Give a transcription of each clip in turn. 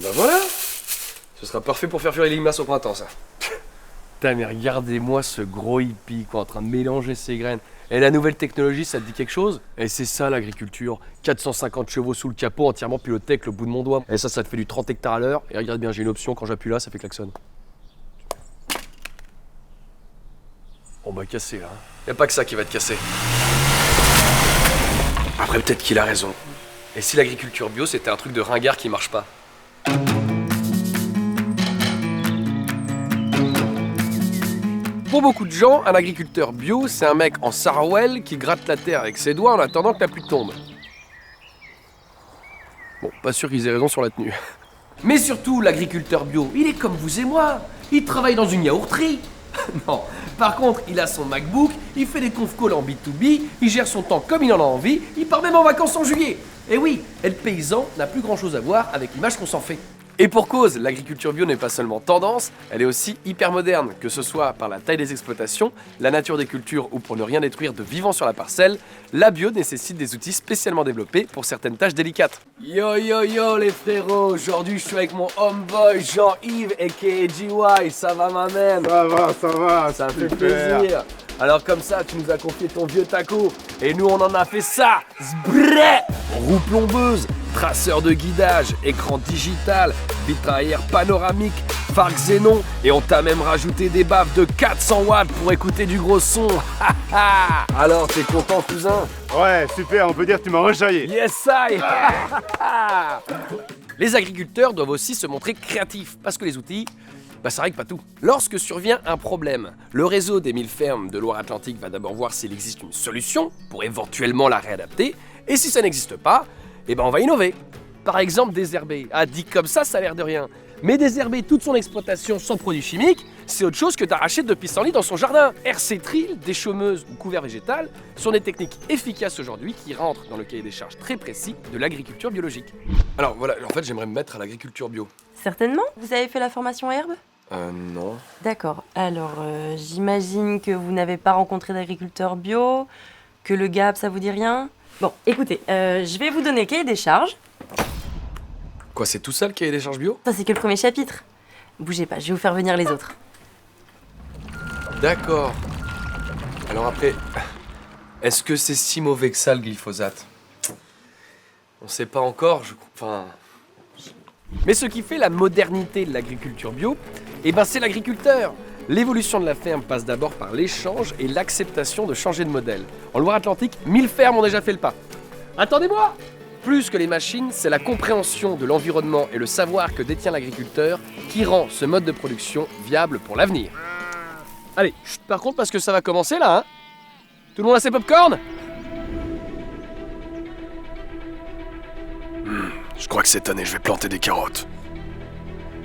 Bah voilà. Ce sera parfait pour faire fuir les limaces au printemps, ça. Putain, mais regardez-moi ce gros hippie, quoi, en train de mélanger ses graines. Et la nouvelle technologie, ça te dit quelque chose? Et c'est ça l'agriculture. 450 chevaux sous le capot, entièrement piloté avec le bout de mon doigt. Et ça te fait du 30 hectares à l'heure. Et regarde bien, j'ai une option, quand j'appuie là, ça fait klaxon. On va casser là. Y a pas que ça qui va te casser. Après, peut-être qu'il a raison. Et si l'agriculture bio, c'était un truc de ringard qui marche pas? Pour beaucoup de gens, un agriculteur bio, c'est un mec en sarouel qui gratte la terre avec ses doigts en attendant que la pluie tombe. Bon, pas sûr qu'ils aient raison sur la tenue. Mais surtout, l'agriculteur bio, il est comme vous et moi. Il travaille dans une yaourterie. Non, par contre, il a son MacBook, il fait des conf calls en B2B, il gère son temps comme il en a envie, il part même en vacances en juillet. Et oui, être paysan n'a plus grand chose à voir avec l'image qu'on s'en fait. Et pour cause, l'agriculture bio n'est pas seulement tendance, elle est aussi hyper moderne, que ce soit par la taille des exploitations, la nature des cultures ou pour ne rien détruire de vivant sur la parcelle, la bio nécessite des outils spécialement développés pour certaines tâches délicates. Yo yo yo les frérots, aujourd'hui je suis avec mon homeboy Jean-Yves aka GY, ça va ma man? Ça va, Ça me fait plaisir. Alors comme ça, tu nous as confié ton vieux taco, et nous on en a fait ça. Zbrrr. Roue plombeuse, traceur de guidage, écran digital, vitre arrière panoramique, phare xénon, et on t'a même rajouté des baffes de 400 watts pour écouter du gros son. Alors t'es content cousin? Ouais, super, on peut dire que tu m'as rejaillé. Yes I. Les agriculteurs doivent aussi se montrer créatifs, parce que les outils, ça règle pas tout. Lorsque survient un problème, le réseau des 1000 fermes de Loire-Atlantique va d'abord voir s'il existe une solution pour éventuellement la réadapter, et si ça n'existe pas, on va innover. Par exemple, désherber. Ah, dit comme ça a l'air de rien. Mais désherber toute son exploitation sans produits chimiques, c'est autre chose que d'arracher deux pissenlits dans son jardin. RC Trill, déchaumeuse ou couvert végétal sont des techniques efficaces aujourd'hui qui rentrent dans le cahier des charges très précis de l'agriculture biologique. Alors voilà, en fait j'aimerais me mettre à l'agriculture bio. Certainement. Vous avez fait la formation herbe? Non. D'accord. Alors, j'imagine que vous n'avez pas rencontré d'agriculteur bio, que le GAP, ça vous dit rien? Bon, écoutez, je vais vous donner le cahier des charges. Quoi, c'est tout ça le cahier des charges bio? Ça, c'est que le premier chapitre. Bougez pas, je vais vous faire venir les autres. D'accord. Alors après, est-ce que c'est si mauvais que ça le glyphosate? On sait pas encore, Mais ce qui fait la modernité de l'agriculture bio, c'est l'agriculteur. L'évolution de la ferme passe d'abord par l'échange et l'acceptation de changer de modèle. En Loire-Atlantique, 1000 fermes ont déjà fait le pas. Attendez-moi! Plus que les machines, c'est la compréhension de l'environnement et le savoir que détient l'agriculteur qui rend ce mode de production viable pour l'avenir. Allez, par contre, parce que ça va commencer là, hein? Tout le monde a ses pop-corn? Je crois que cette année, je vais planter des carottes.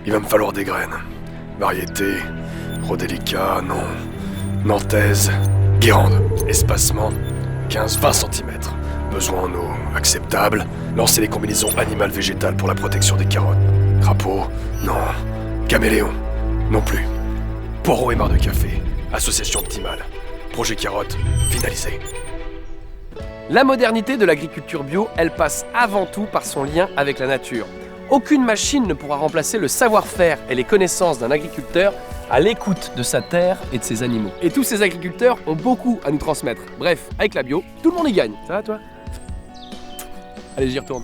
Il va me falloir des graines. Variété, Rodélica, non. Nantaise, Guérande. Espacement, 15-20 cm. Besoin en eau acceptable. Lancer les combinaisons animales-végétales pour la protection des carottes. Crapaud, non. Caméléon, non plus. Poireau et marc de café. Association optimale. Projet carotte, finalisé. La modernité de l'agriculture bio, elle passe avant tout par son lien avec la nature. Aucune machine ne pourra remplacer le savoir-faire et les connaissances d'un agriculteur à l'écoute de sa terre et de ses animaux. Et tous ces agriculteurs ont beaucoup à nous transmettre. Bref, avec la bio, tout le monde y gagne. Ça va toi? Allez, j'y retourne.